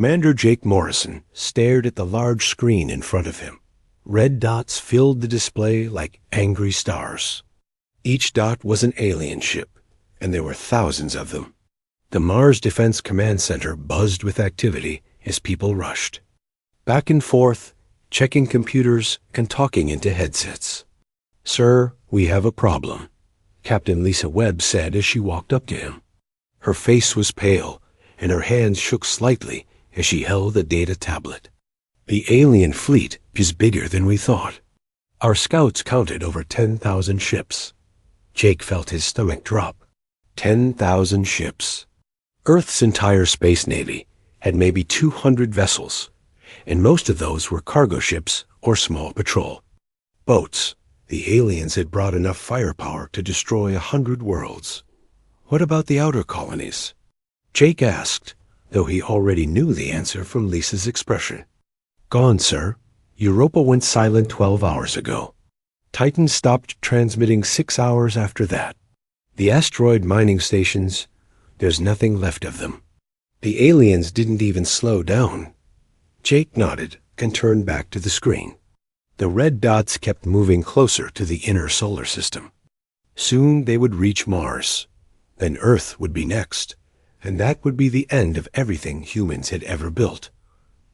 Commander Jake Morrison stared at the large screen in front of him. Red dots filled the display like angry stars. Each dot was an alien ship, and there were thousands of them. The Mars Defense Command Center buzzed with activity as people rushed. Back and forth, checking computers and talking into headsets. "Sir, we have a problem," Captain Lisa Webb said as she walked up to him. Her face was pale, and her hands shook slightly as she held the data tablet. "The alien fleet is bigger than we thought. Our scouts counted over 10,000 ships." Jake felt his stomach drop. 10,000 ships. Earth's entire space navy had maybe 200 vessels, and most of those were cargo ships or small patrol boats. The aliens had brought enough firepower to destroy 100 worlds. What about the outer colonies? Jake asked, though he already knew the answer from Lisa's expression. "Gone, sir. Europa went silent 12 hours ago. Titan stopped transmitting 6 hours after that. The asteroid mining stations, there's nothing left of them. The aliens didn't even slow down." Jake nodded and turned back to the screen. The red dots kept moving closer to the inner solar system. Soon they would reach Mars. Then Earth would be next, and that would be the end of everything humans had ever built.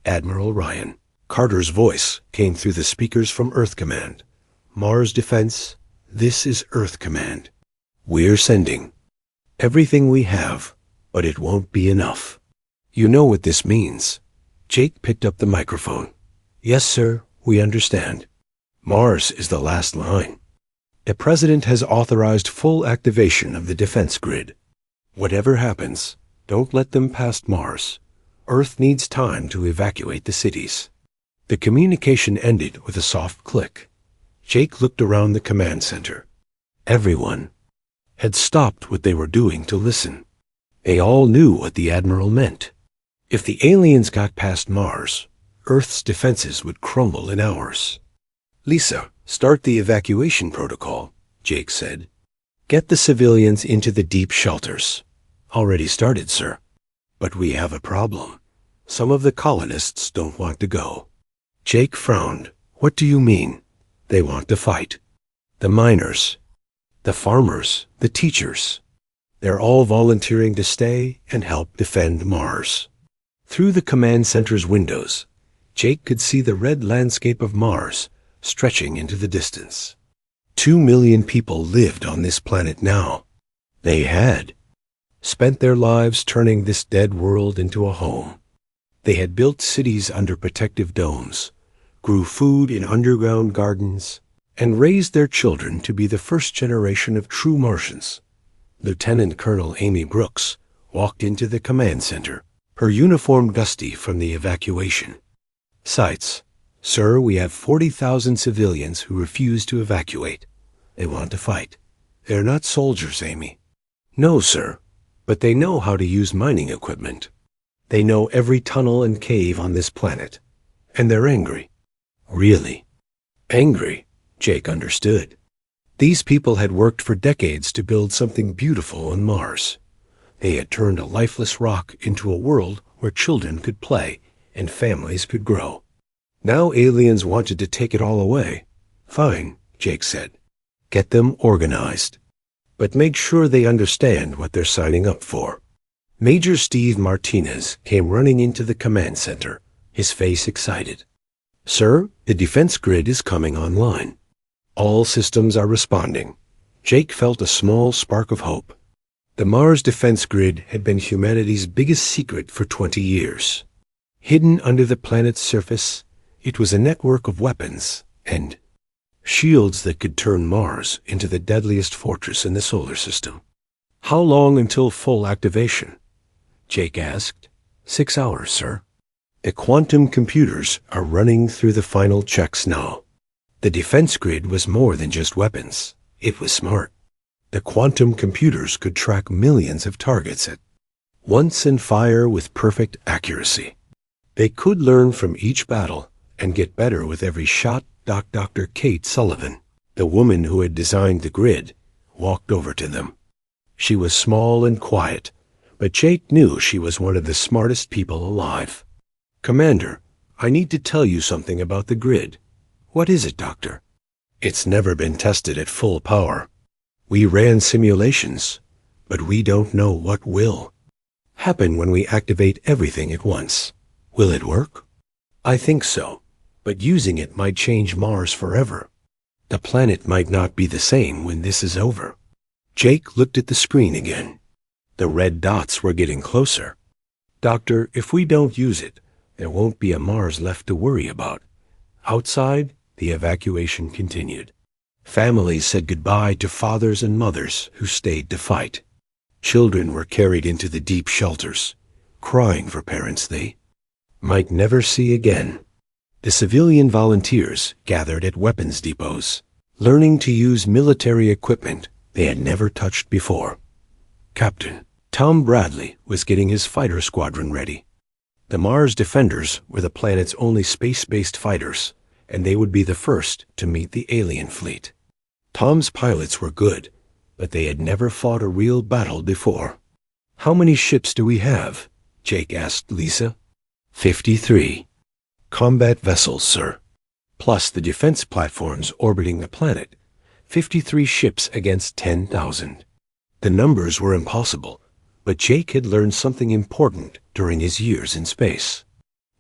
"Admiral Ryan," Carter's voice came through the speakers from Earth Command. "Mars Defense, this is Earth Command. We're sending everything we have, but it won't be enough. You know what this means." Jake picked up the microphone. "Yes, sir, we understand. Mars is the last line. The President has authorized full activation of the defense grid. Whatever happens, don't let them past Mars. Earth needs time to evacuate the cities." The communication ended with a soft click. Jake looked around the command center. Everyone had stopped what they were doing to listen. They all knew what the Admiral meant. If the aliens got past Mars, Earth's defenses would crumble in hours. "Lisa, start the evacuation protocol," Jake said. "Get the civilians into the deep shelters." "Already started, sir. But we have a problem. Some of the colonists don't want to go." Jake frowned. "What do you mean?" "They want to fight. The miners, the farmers, the teachers. They're all volunteering to stay and help defend Mars." Through the command center's windows, Jake could see the red landscape of Mars stretching into the distance. 2 million people lived on this planet now. They had spent their lives turning this dead world into a home. They had built cities under protective domes, grew food in underground gardens, and raised their children to be the first generation of true Martians. Lieutenant Colonel Amy Brooks walked into the command center, her uniform dusty from the evacuation. "Sights. Sir, we have 40,000 civilians who refuse to evacuate. They want to fight. They're not soldiers, Amy." "No, sir, but they know how to use mining equipment. They know every tunnel and cave on this planet, and they're angry." "Really?" Angry, Jake understood. These people had worked for decades to build something beautiful on Mars. They had turned a lifeless rock into a world where children could play and families could grow. Now aliens wanted to take it all away. "Fine," Jake said. "Get them organized. But make sure they understand what they're signing up for." Major Steve Martinez came running into the command center, his face excited. "Sir, the defense grid is coming online. All systems are responding." Jake felt a small spark of hope. The Mars defense grid had been humanity's biggest secret for 20 years. Hidden under the planet's surface, it was a network of weapons and shields that could turn Mars into the deadliest fortress in the solar system. "How long until full activation?" Jake asked. 6 hours, sir. The quantum computers are running through the final checks now. The defense grid was more than just weapons. It was smart. The quantum computers could track millions of targets at once and fire with perfect accuracy. They could learn from each battle and get better with every shot. Dr. Kate Sullivan, the woman who had designed the grid, walked over to them. She was small and quiet, but Jake knew she was one of the smartest people alive. Commander, I need to tell you something about the grid. What is it, Doctor? It's never been tested at full power. We ran simulations, but we don't know what will happen when we activate everything at once. Will it work? I think so, but using it might change Mars forever. The planet might not be the same when this is over. Jake looked at the screen again. The red dots were getting closer. Doctor, if we don't use it, there won't be a Mars left to worry about. Outside, the evacuation continued. Families said goodbye to fathers and mothers who stayed to fight. Children were carried into the deep shelters, crying for parents they might never see again. The civilian volunteers gathered at weapons depots, learning to use military equipment they had never touched before. Captain Tom Bradley was getting his fighter squadron ready. The Mars Defenders were the planet's only space-based fighters, and they would be the first to meet the alien fleet. Tom's pilots were good, but they had never fought a real battle before. How many ships do we have? Jake asked Lisa. 53. Combat vessels, sir. Plus the defense platforms orbiting the planet. 53 ships against 10,000. The numbers were impossible, but Jake had learned something important during his years in space.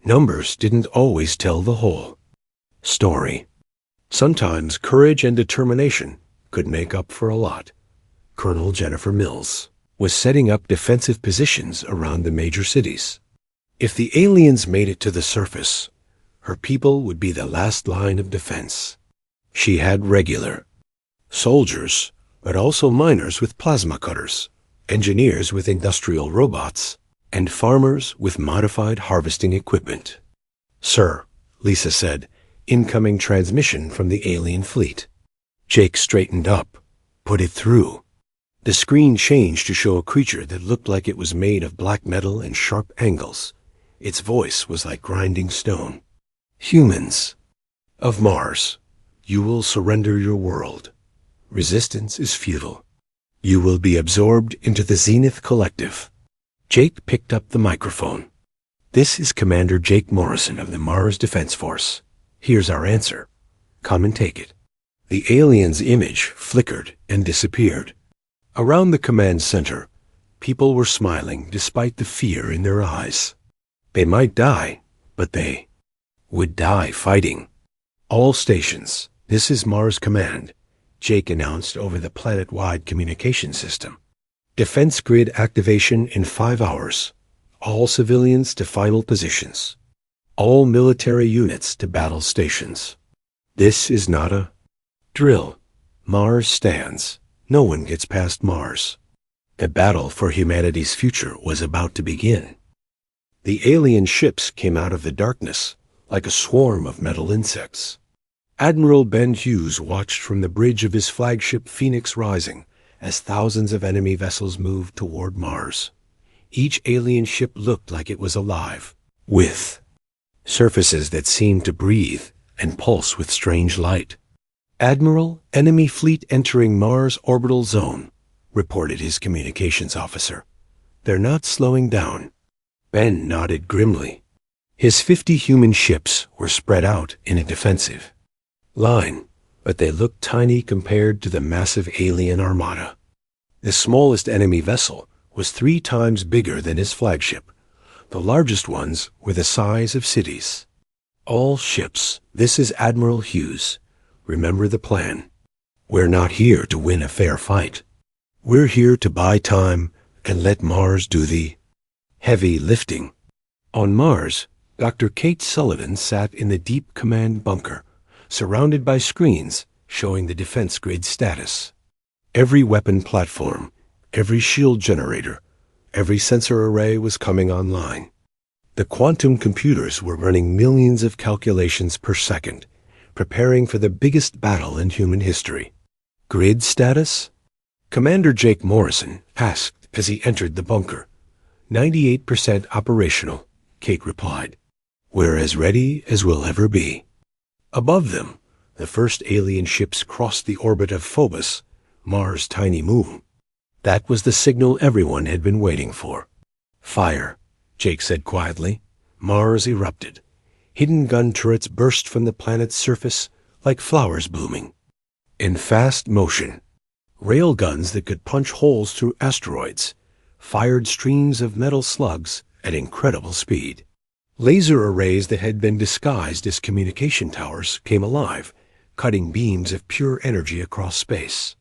Numbers didn't always tell the whole story. Sometimes courage and determination could make up for a lot. Colonel Jennifer Mills was setting up defensive positions around the major cities. If the aliens made it to the surface, her people would be the last line of defense. She had regular soldiers, but also miners with plasma cutters, engineers with industrial robots, and farmers with modified harvesting equipment. Sir, Lisa said, incoming transmission from the alien fleet. Jake straightened up, put it through. The screen changed to show a creature that looked like it was made of black metal and sharp angles. Its voice was like grinding stone. Humans of Mars, you will surrender your world. Resistance is futile. You will be absorbed into the Zenith Collective. Jake picked up the microphone. This is Commander Jake Morrison of the Mars Defense Force. Here's our answer. Come and take it. The alien's image flickered and disappeared. Around the command center, people were smiling despite the fear in their eyes. They might die, but they would die fighting. All stations, this is Mars Command, Jake announced over the planet-wide communication system. Defense grid activation in 5 hours. All civilians to final positions. All military units to battle stations. This is not a drill. Mars stands. No one gets past Mars. The battle for humanity's future was about to begin. The alien ships came out of the darkness like a swarm of metal insects. Admiral Ben Hughes watched from the bridge of his flagship Phoenix Rising as thousands of enemy vessels moved toward Mars. Each alien ship looked like it was alive, with surfaces that seemed to breathe and pulse with strange light. Admiral, enemy fleet entering Mars orbital zone, reported his communications officer. They're not slowing down. Ben nodded grimly. His 50 human ships were spread out in a defensive line, but they looked tiny compared to the massive alien armada. The smallest enemy vessel was 3 times bigger than his flagship. The largest ones were the size of cities. All ships, this is Admiral Hughes. Remember the plan. We're not here to win a fair fight. We're here to buy time and let Mars do the heavy lifting. On Mars, Dr. Kate Sullivan sat in the deep command bunker, surrounded by screens showing the defense grid status. Every weapon platform, every shield generator, every sensor array was coming online. The quantum computers were running millions of calculations per second, preparing for the biggest battle in human history. Grid status? Commander Jake Morrison asked as he entered the bunker. 98% operational, Kate replied. We're as ready as we'll ever be. Above them, the first alien ships crossed the orbit of Phobos, Mars' tiny moon. That was the signal everyone had been waiting for. Fire, Jake said quietly. Mars erupted. Hidden gun turrets burst from the planet's surface like flowers blooming. In fast motion, rail guns that could punch holes through asteroids fired streams of metal slugs at incredible speed. Laser arrays that had been disguised as communication towers came alive, cutting beams of pure energy across space.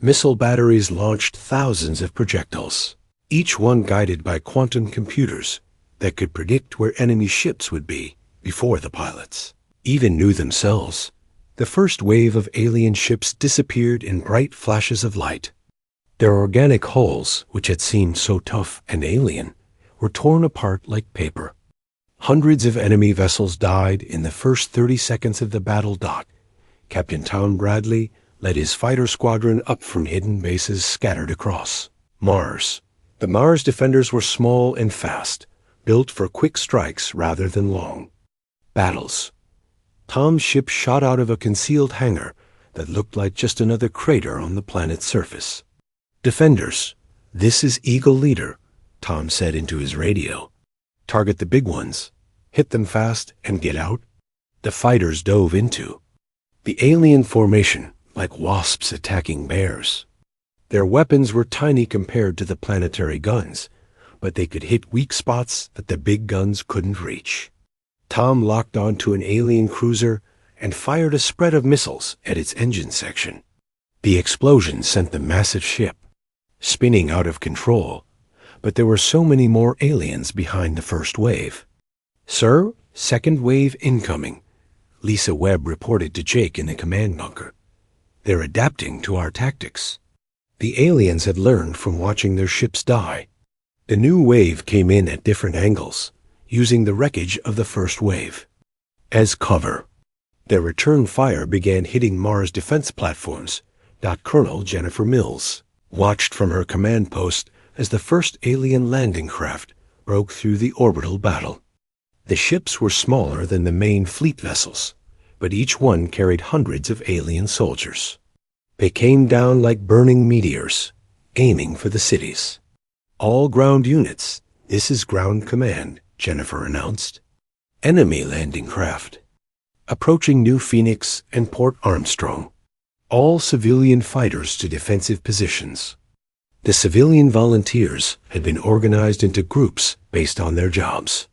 Missile batteries launched thousands of projectiles, each one guided by quantum computers that could predict where enemy ships would be before the pilots even knew themselves. The first wave of alien ships disappeared in bright flashes of light. Their organic hulls, which had seemed so tough and alien, were torn apart like paper. Hundreds of enemy vessels died in the first 30 seconds of the battle. Captain Tom Bradley led his fighter squadron up from hidden bases scattered across Mars. The Mars defenders were small and fast, built for quick strikes rather than long battles. Tom's ship shot out of a concealed hangar that looked like just another crater on the planet's surface. "Defenders, this is Eagle Leader," Tom said into his radio. "Target the big ones, hit them fast, and get out." The fighters dove into the alien formation like wasps attacking bears. Their weapons were tiny compared to the planetary guns, but they could hit weak spots that the big guns couldn't reach. Tom locked onto an alien cruiser and fired a spread of missiles at its engine section. The explosion sent the massive ship spinning out of control, but there were so many more aliens behind the first wave. "Sir, second wave incoming," Lisa Webb reported to Jake in the command bunker. "They're adapting to our tactics." The aliens had learned from watching their ships die. The new wave came in at different angles, using the wreckage of the first wave as cover. Their return fire began hitting Mars defense platforms. Colonel Jennifer Mills watched from her command post as the first alien landing craft broke through the orbital battle. The ships were smaller than the main fleet vessels, but each one carried hundreds of alien soldiers. They came down like burning meteors, aiming for the cities. "All ground units, this is ground command," Jennifer announced. "Enemy landing craft approaching New Phoenix and Port Armstrong. All civilian fighters to defensive positions." The civilian volunteers had been organized into groups based on their jobs.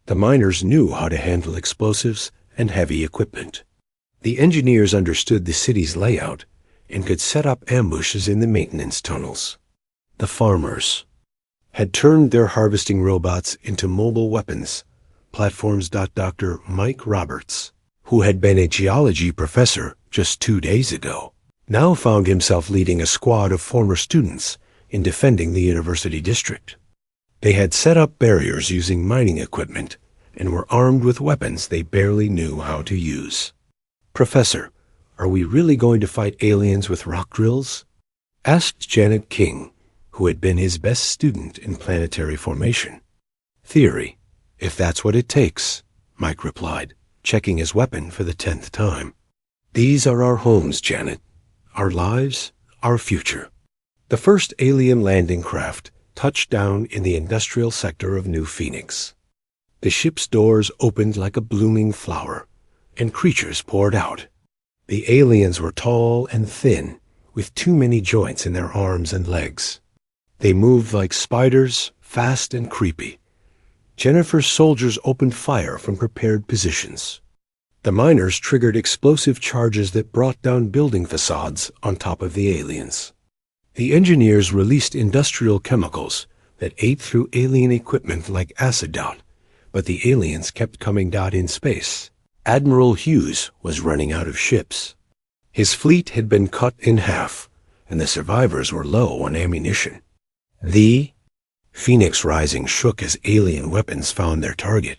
The miners knew how to handle explosives and heavy equipment. The engineers understood the city's layout and could set up ambushes in the maintenance tunnels. The farmers had turned their harvesting robots into mobile weapons platforms. Dr. Mike Roberts, who had been a geology professor just 2 days ago, now found himself leading a squad of former students in defending the university district. They had set up barriers using mining equipment and were armed with weapons they barely knew how to use. "Professor, are we really going to fight aliens with rock drills?" asked Janet King, who had been his best student in planetary formation. "Theory, if that's what it takes," Mike replied, checking his weapon for the 10th time. "These are our homes, Janet. Our lives, our future." The first alien landing craft touched down in the industrial sector of New Phoenix. The ship's doors opened like a blooming flower, and creatures poured out. The aliens were tall and thin, with too many joints in their arms and legs. They moved like spiders, fast and creepy. Jennifer's soldiers opened fire from prepared positions. The miners triggered explosive charges that brought down building facades on top of the aliens. The engineers released industrial chemicals that ate through alien equipment like acid. But the aliens kept coming. In space, Admiral Hughes was running out of ships. His fleet had been cut in half, and the survivors were low on ammunition. The Phoenix Rising shook as alien weapons found their target.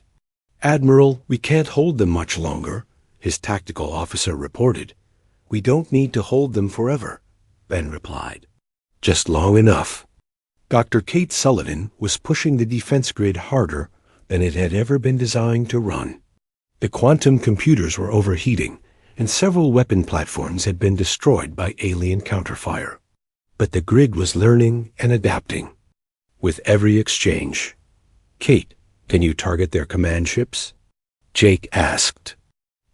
"Admiral, we can't hold them much longer," his tactical officer reported. "We don't need to hold them forever," Ben replied. "Just long enough." Dr. Kate Sullivan was pushing the defense grid harder than it had ever been designed to run. The quantum computers were overheating, and several weapon platforms had been destroyed by alien counterfire. But the grid was learning and adapting. With every exchange, Kate Can you target their command ships? Jake asked.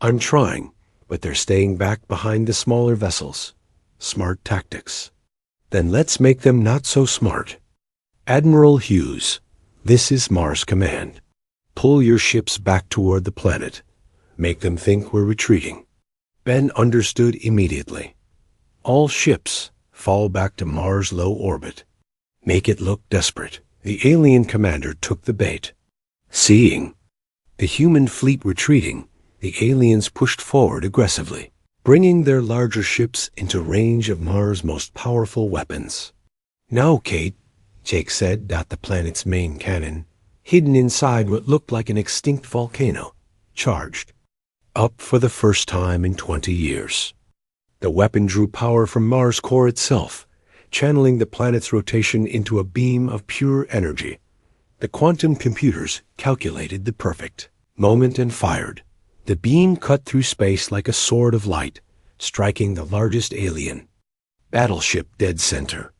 I'm trying, but they're staying back behind the smaller vessels. Smart tactics. Then let's make them not so smart. Admiral Hughes, this is Mars Command. Pull your ships back toward the planet. Make them think we're retreating. Ben understood immediately. All ships fall back to Mars' low orbit. Make it look desperate. The alien commander took the bait. Seeing the human fleet retreating, the aliens pushed forward aggressively, bringing their larger ships into range of Mars' most powerful weapons. Now, Kate, Jake said, the planet's main cannon, hidden inside what looked like an extinct volcano, charged. Up for the first time in 20 years. The weapon drew power from Mars' core itself, channeling the planet's rotation into a beam of pure energy. The quantum computers calculated the perfect moment and fired. The beam cut through space like a sword of light, striking the largest alien. Battleship dead center.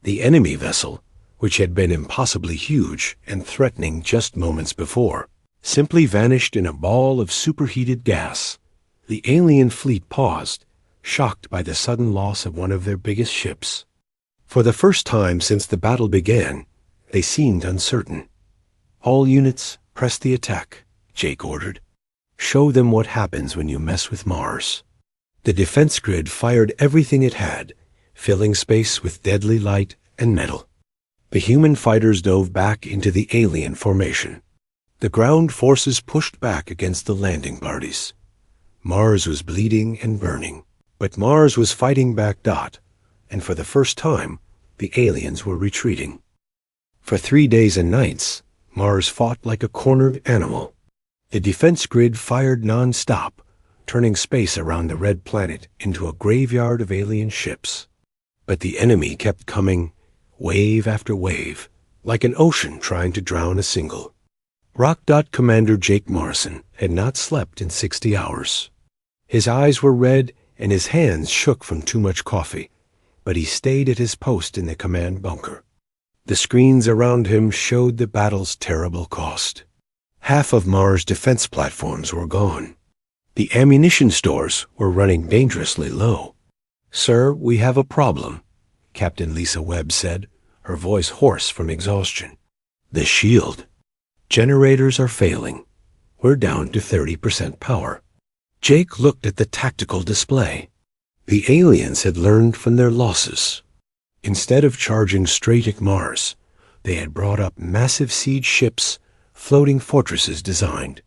The enemy vessel, which had been impossibly huge and threatening just moments before, simply vanished in a ball of superheated gas. The alien fleet paused, shocked by the sudden loss of one of their biggest ships. For the first time since the battle began, they seemed uncertain. All units, press the attack, Jake ordered. Show them what happens when you mess with Mars. The defense grid fired everything it had, filling space with deadly light and metal. The human fighters dove back into the alien formation. The ground forces pushed back against the landing parties. Mars was bleeding and burning, but Mars was fighting back. And for the first time, the aliens were retreating. For 3 days and nights, Mars fought like a cornered animal. The defense grid fired non-stop, turning space around the red planet into a graveyard of alien ships. But the enemy kept coming, wave after wave, like an ocean trying to drown a single. Rock. Commander Jake Morrison had not slept in 60 hours. His eyes were red and his hands shook from too much coffee, but he stayed at his post in the command bunker. The screens around him showed the battle's terrible cost. Half of Mars' defense platforms were gone. The ammunition stores were running dangerously low. Sir, we have a problem, Captain Lisa Webb said, her voice hoarse from exhaustion. The shield. Generators are failing. We're down to 30% power. Jake looked at the tactical display. The aliens had learned from their losses. Instead of charging straight at Mars, they had brought up massive siege ships, floating fortresses designed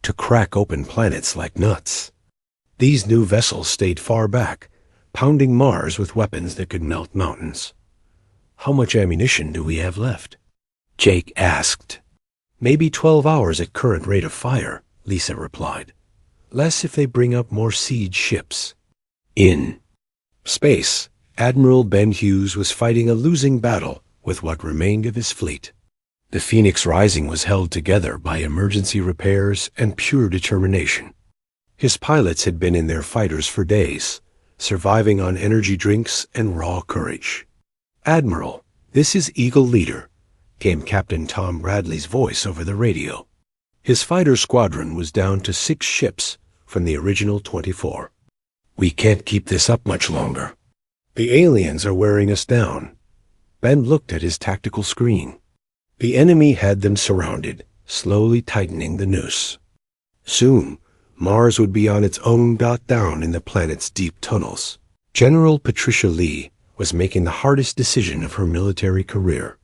to crack open planets like nuts. These new vessels stayed far back, pounding Mars with weapons that could melt mountains. How much ammunition do we have left? Jake asked. Maybe 12 hours at current rate of fire, Lisa replied. Less if they bring up more siege ships. In space, Admiral Ben Hughes was fighting a losing battle with what remained of his fleet. The Phoenix Rising was held together by emergency repairs and pure determination. His pilots had been in their fighters for days, surviving on energy drinks and raw courage. Admiral, this is Eagle Leader, came Captain Tom Bradley's voice over the radio. His fighter squadron was down to 6 ships from the original 24. We can't keep this up much longer. The aliens are wearing us down. Ben looked at his tactical screen. The enemy had them surrounded, slowly tightening the noose. Soon, Mars would be on its own. Down in the planet's deep tunnels. General Patricia Lee was making the hardest decision of her military career.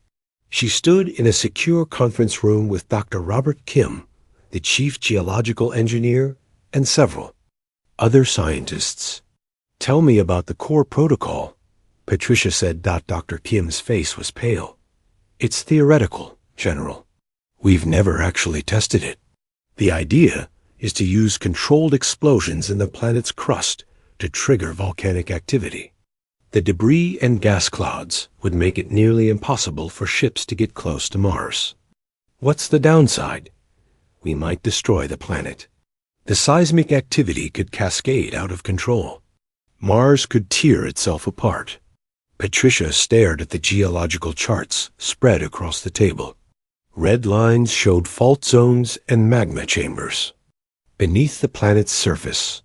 She stood in a secure conference room with Dr. Robert Kim, the chief geological engineer, and several other scientists. Tell me about the core protocol, Patricia said. Dr. Kim's face was pale. It's theoretical, General. We've never actually tested it. The idea is to use controlled explosions in the planet's crust to trigger volcanic activity. The debris and gas clouds would make it nearly impossible for ships to get close to Mars. What's the downside? We might destroy the planet. The seismic activity could cascade out of control. Mars could tear itself apart. Patricia stared at the geological charts spread across the table. Red lines showed fault zones and magma chambers beneath the planet's surface.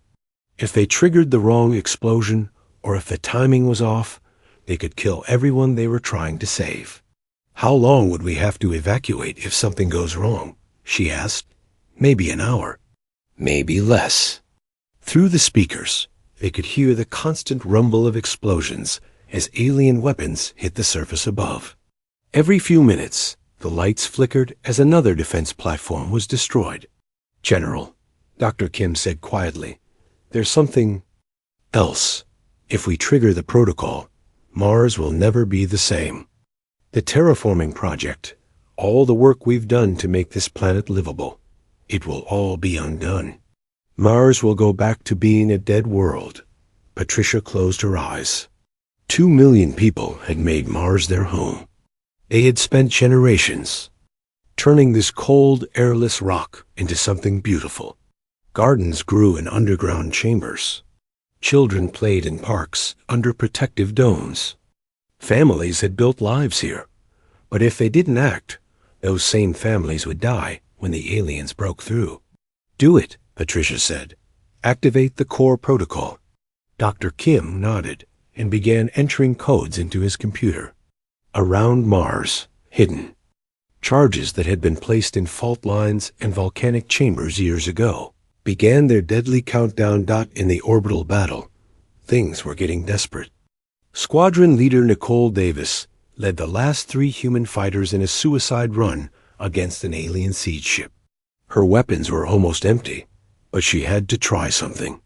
If they triggered the wrong explosion, or if the timing was off, they could kill everyone they were trying to save. How long would we have to evacuate if something goes wrong? She asked. Maybe an hour. Maybe less. Through the speakers, they could hear the constant rumble of explosions as alien weapons hit the surface above. Every few minutes, the lights flickered as another defense platform was destroyed. General, Dr. Kim said quietly, there's something else. If we trigger the protocol, Mars will never be the same. The terraforming project, all the work we've done to make this planet livable, it will all be undone. Mars will go back to being a dead world. Patricia closed her eyes. 2 million people had made Mars their home. They had spent generations turning this cold, airless rock into something beautiful. Gardens grew in underground chambers. Children played in parks under protective domes. Families had built lives here. But if they didn't act, those same families would die when the aliens broke through. Do it, Patricia said. Activate the core protocol. Dr. Kim nodded and began entering codes into his computer. Around Mars, hidden. Charges that had been placed in fault lines and volcanic chambers years ago began their deadly countdown. In the orbital battle, things were getting desperate. Squadron leader Nicole Davis led the last 3 human fighters in a suicide run against an alien siege ship. Her weapons were almost empty, but she had to try something.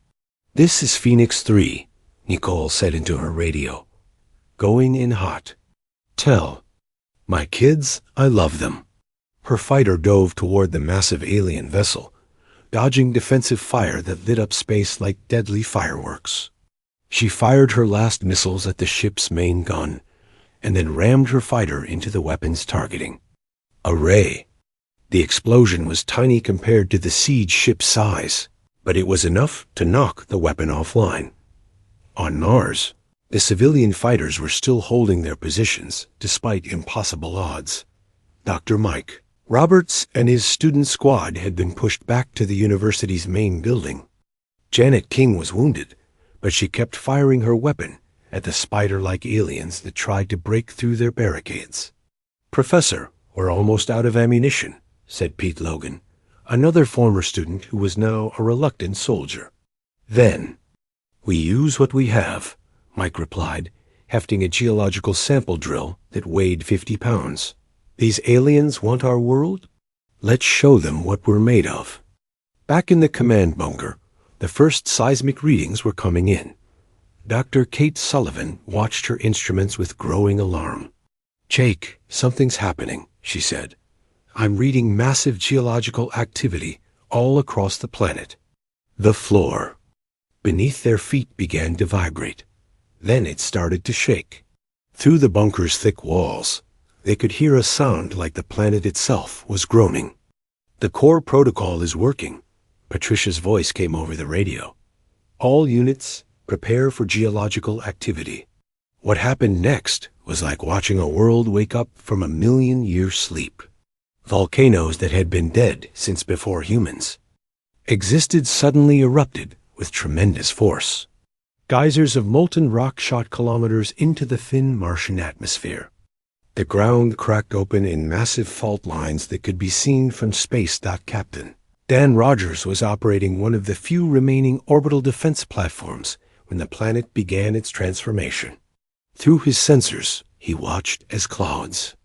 This is Phoenix 3, Nicole said into her radio. Going in hot. Tell my kids I love them. Her fighter dove toward the massive alien vessel, dodging defensive fire that lit up space like deadly fireworks. She fired her last missiles at the ship's main gun, and then rammed her fighter into the weapon's targeting. A ray. The explosion was tiny compared to the siege ship's size, but it was enough to knock the weapon offline. On Mars, the civilian fighters were still holding their positions despite impossible odds. Dr. Mike Roberts and his student squad had been pushed back to the university's main building. Janet King was wounded, but she kept firing her weapon at the spider-like aliens that tried to break through their barricades. Professor, we're almost out of ammunition, said Pete Logan, another former student who was now a reluctant soldier. Then, we use what we have, Mike replied, hefting a geological sample drill that weighed 50 pounds. These aliens want our world? Let's show them what we're made of. Back in the command bunker, the first seismic readings were coming in. Dr. Kate Sullivan watched her instruments with growing alarm. Jake, something's happening, she said. I'm reading massive geological activity all across the planet. The floor beneath their feet began to vibrate. Then it started to shake. Through the bunker's thick walls, they could hear a sound like the planet itself was groaning. The core protocol is working. Patricia's voice came over the radio. All units, prepare for geological activity. What happened next was like watching a world wake up from a 1,000,000-year sleep. Volcanoes that had been dead since before humans existed suddenly erupted with tremendous force. Geysers of molten rock shot kilometers into the thin Martian atmosphere. The ground cracked open in massive fault lines that could be seen from space. Captain Dan Rogers was operating one of the few remaining orbital defense platforms when the planet began its transformation. Through his sensors, he watched as clouds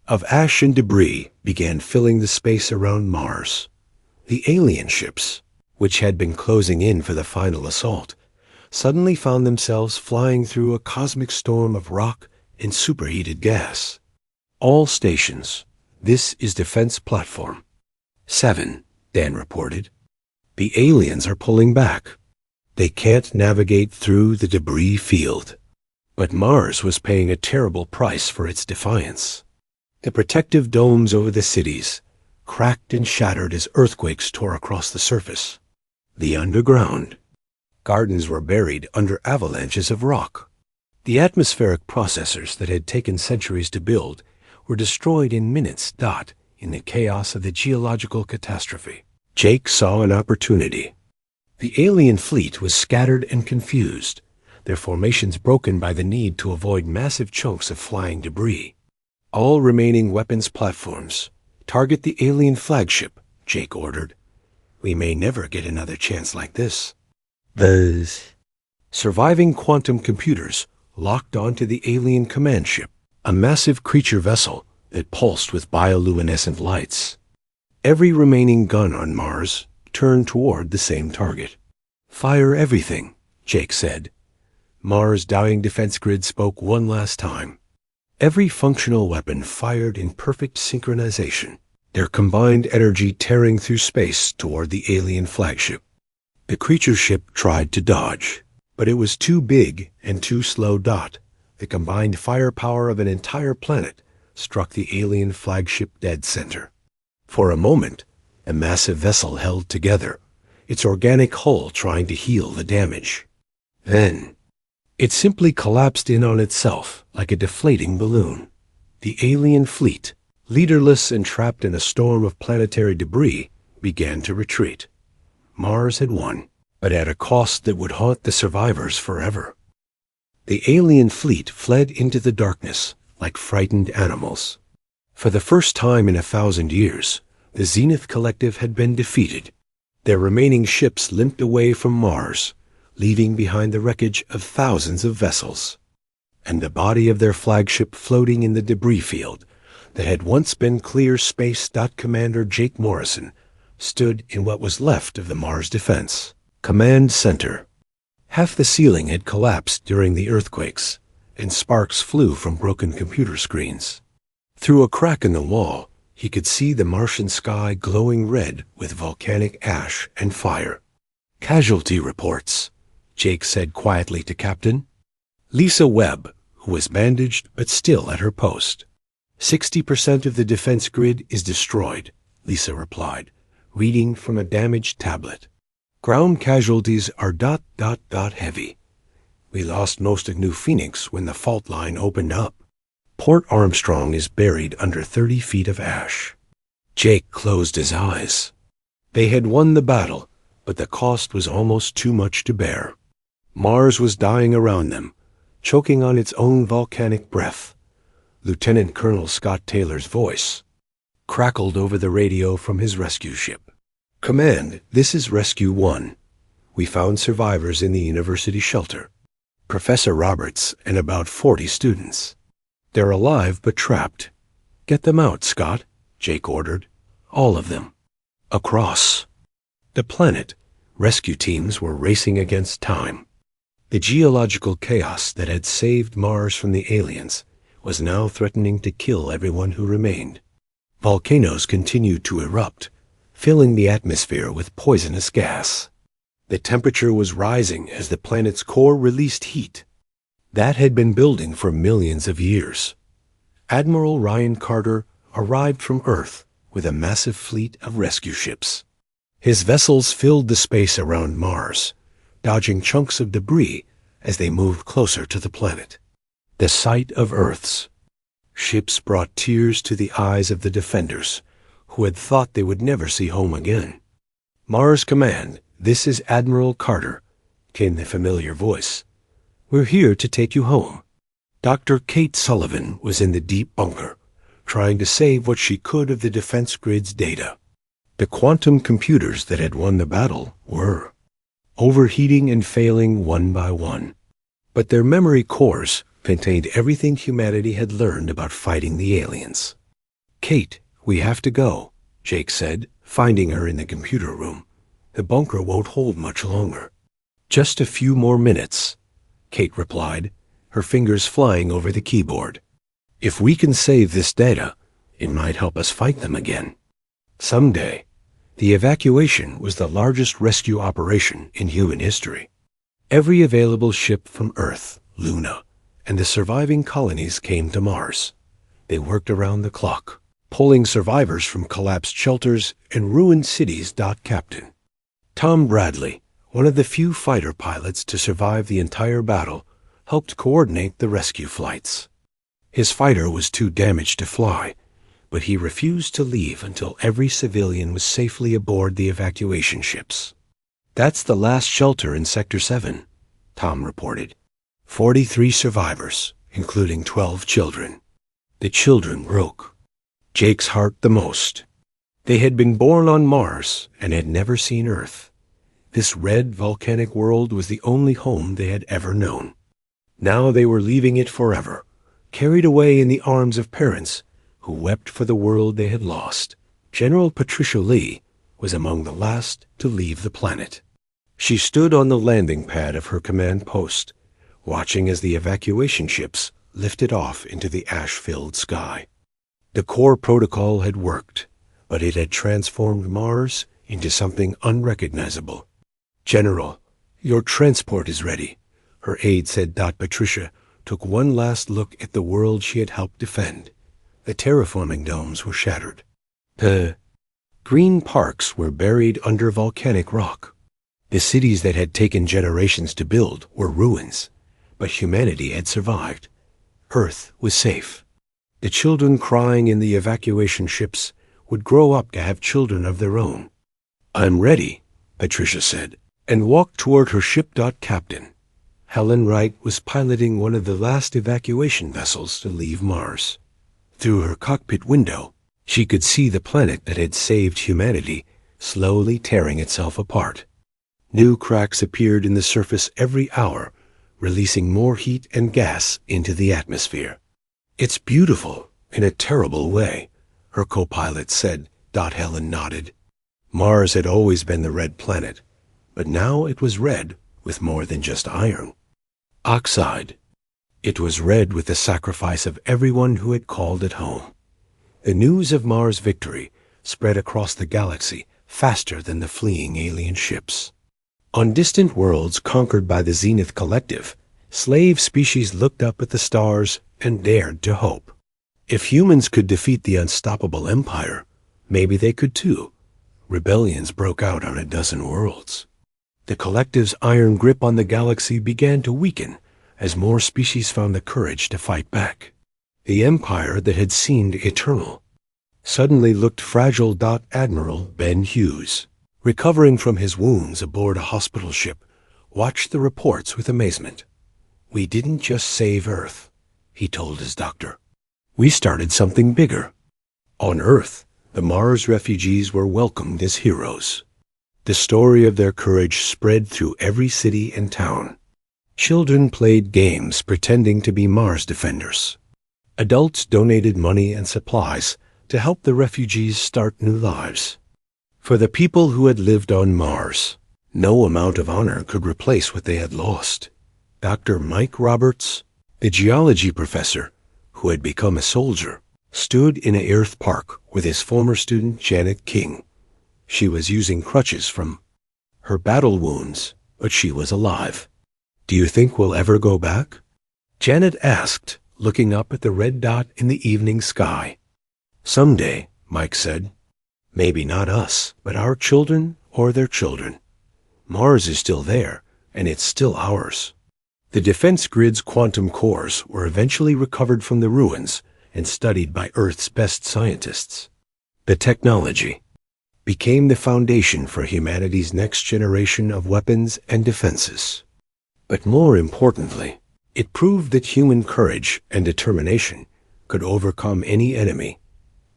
of ash and debris began filling the space around Mars. The alien ships, which had been closing in for the final assault, suddenly found themselves flying through a cosmic storm of rock and superheated gas. All stations, this is Defense Platform 7, Dan reported. The aliens are pulling back. They can't navigate through the debris field. But Mars was paying a terrible price for its defiance. The protective domes over the cities cracked and shattered as earthquakes tore across the surface. The underground gardens were buried under avalanches of rock. The atmospheric processors that had taken centuries to build were destroyed in minutes. in the chaos of the geological catastrophe, Jake saw an opportunity. The alien fleet was scattered and confused, their formations broken by the need to avoid massive chunks of flying debris. All remaining weapons platforms, target the alien flagship, Jake ordered. We may never get another chance like this. Buzz. Surviving quantum computers locked onto the alien command ship, a massive creature vessel that pulsed with bioluminescent lights. Every remaining gun on Mars turned toward the same target. Fire everything, Jake said. Mars' dying defense grid spoke one last time. Every functional weapon fired in perfect synchronization, their combined energy tearing through space toward the alien flagship. The creature ship tried to dodge, but it was too big and too slow. The combined firepower of an entire planet struck the alien flagship dead center. For a moment, a massive vessel held together, its organic hull trying to heal the damage. Then, it simply collapsed in on itself like a deflating balloon. The alien fleet, leaderless and trapped in a storm of planetary debris, began to retreat. Mars had won, but at a cost that would haunt the survivors forever. The alien fleet fled into the darkness like frightened animals. For the first time in 1,000 years, the Zenith Collective had been defeated. Their remaining ships limped away from Mars, leaving behind the wreckage of thousands of vessels, and the body of their flagship floating in the debris field that had once been clear space. Commander Jake Morrison stood in what was left of the Mars Defense Command Center. Half the ceiling had collapsed during the earthquakes, and sparks flew from broken computer screens. Through a crack in the wall, he could see the Martian sky glowing red with volcanic ash and fire. Casualty reports, Jake said quietly to Captain Lisa Webb, who was bandaged but still at her post. 60% of the defense grid is destroyed, Lisa replied, reading from a damaged tablet. Ground casualties are ... heavy. We lost most of New Phoenix when the fault line opened up. Port Armstrong is buried under 30 feet of ash. Jake closed his eyes. They had won the battle, but the cost was almost too much to bear. Mars was dying around them, choking on its own volcanic breath. Lieutenant Colonel Scott Taylor's voice crackled over the radio from his rescue ship. Command, this is Rescue 1. We found survivors in the university shelter. Professor Roberts and about 40 students. They're alive but trapped. Get them out, Scott, Jake ordered. All of them. Across the planet, rescue teams were racing against time. The geological chaos that had saved Mars from the aliens was now threatening to kill everyone who remained. Volcanoes continued to erupt, filling the atmosphere with poisonous gas. The temperature was rising as the planet's core released heat. That had been building for millions of years. Admiral Ryan Carter arrived from Earth with a massive fleet of rescue ships. His vessels filled the space around Mars, dodging chunks of debris as they moved closer to the planet. The sight of Earth's ships brought tears to the eyes of the defenders, who had thought they would never see home again. Mars Command, this is Admiral Carter, came the familiar voice. We're here to take you home. Dr. Kate Sullivan was in the deep bunker, trying to save what she could of the defense grid's data. The quantum computers that had won the battle were overheating and failing one by one. But their memory cores contained everything humanity had learned about fighting the aliens. Kate, we have to go, Jake said, finding her in the computer room. The bunker won't hold much longer. Just a few more minutes, Kate replied, her fingers flying over the keyboard. If we can save this data, it might help us fight them again. Someday. The evacuation was the largest rescue operation in human history. Every available ship from Earth, Luna, and the surviving colonies came to Mars. They worked around the clock, pulling survivors from collapsed shelters and ruined cities. Captain Tom Bradley, one of the few fighter pilots to survive the entire battle, helped coordinate the rescue flights. His fighter was too damaged to fly, but he refused to leave until every civilian was safely aboard the evacuation ships. "That's the last shelter in Sector 7, Tom reported. 43 survivors, including 12 children. The children broke Jake's heart the most. They had been born on Mars and had never seen Earth. This red volcanic world was the only home they had ever known. Now they were leaving it forever, carried away in the arms of parents who wept for the world they had lost. General Patricia Lee was among the last to leave the planet. She stood on the landing pad of her command post, watching as the evacuation ships lifted off into the ash-filled sky. The core protocol had worked, but it had transformed Mars into something unrecognizable. "General, your transport is ready," her aide said. Patricia took one last look at the world she had helped defend. The terraforming domes were shattered. The green parks were buried under volcanic rock. The cities that had taken generations to build were ruins, but humanity had survived. Earth was safe. The children crying in the evacuation ships would grow up to have children of their own. "I'm ready," Patricia said, and walked toward her ship. Captain Helen Wright was piloting one of the last evacuation vessels to leave Mars. Through her cockpit window, she could see the planet that had saved humanity slowly tearing itself apart. New cracks appeared in the surface every hour, releasing more heat and gas into the atmosphere. "It's beautiful in a terrible way," her co-pilot said. Helen nodded. Mars had always been the red planet, but now it was red with more than just iron. Oxide. It was red with the sacrifice of everyone who had called it home. The news of Mars' victory spread across the galaxy faster than the fleeing alien ships. On distant worlds conquered by the Zenith Collective, slave species looked up at the stars and dared to hope. If humans could defeat the unstoppable empire, maybe they could too. Rebellions broke out on a dozen worlds. The Collective's iron grip on the galaxy began to weaken as more species found the courage to fight back. The empire that had seemed eternal suddenly looked fragile. Admiral Ben Hughes, recovering from his wounds aboard a hospital ship, watched the reports with amazement. "We didn't just save Earth," he told his doctor. "We started something bigger." On Earth, the Mars refugees were welcomed as heroes. The story of their courage spread through every city and town. Children played games pretending to be Mars defenders. Adults donated money and supplies to help the refugees start new lives. For the people who had lived on Mars, no amount of honor could replace what they had lost. Dr. Mike Roberts, the geology professor who had become a soldier, stood in a Earth park with his former student Janet King. She was using crutches from her battle wounds, but she was alive. "Do you think we'll ever go back?" Janet asked, looking up at the red dot in the evening sky. "Someday," Mike said. "Maybe not us, but our children or their children. Mars is still there, and it's still ours." The defense grid's quantum cores were eventually recovered from the ruins and studied by Earth's best scientists. The technology became the foundation for humanity's next generation of weapons and defenses. But more importantly, it proved that human courage and determination could overcome any enemy.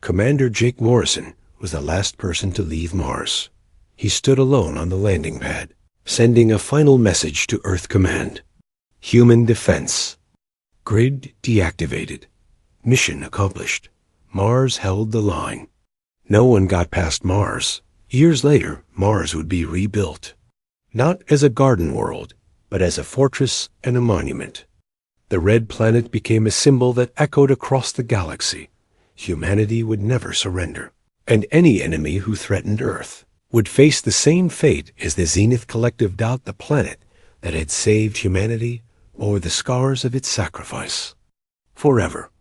Commander Jake Morrison was the last person to leave Mars. He stood alone on the landing pad, sending a final message to Earth Command. Human defense. Grid deactivated. Mission accomplished. Mars held the line. No one got past Mars. Years later, Mars would be rebuilt. Not as a garden world, but as a fortress and a monument. The red planet became a symbol that echoed across the galaxy. Humanity would never surrender, and any enemy who threatened Earth would face the same fate as the Zenith Collective. The planet that had saved humanity bore the scars of its sacrifice. Forever.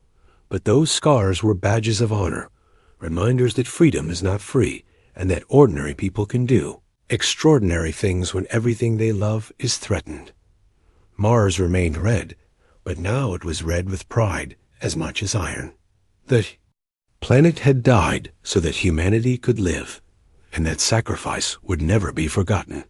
But those scars were badges of honor, reminders that freedom is not free, and that ordinary people can do extraordinary things when everything they love is threatened. Mars remained red, but now it was red with pride as much as iron. The planet had died so that humanity could live, and that sacrifice would never be forgotten.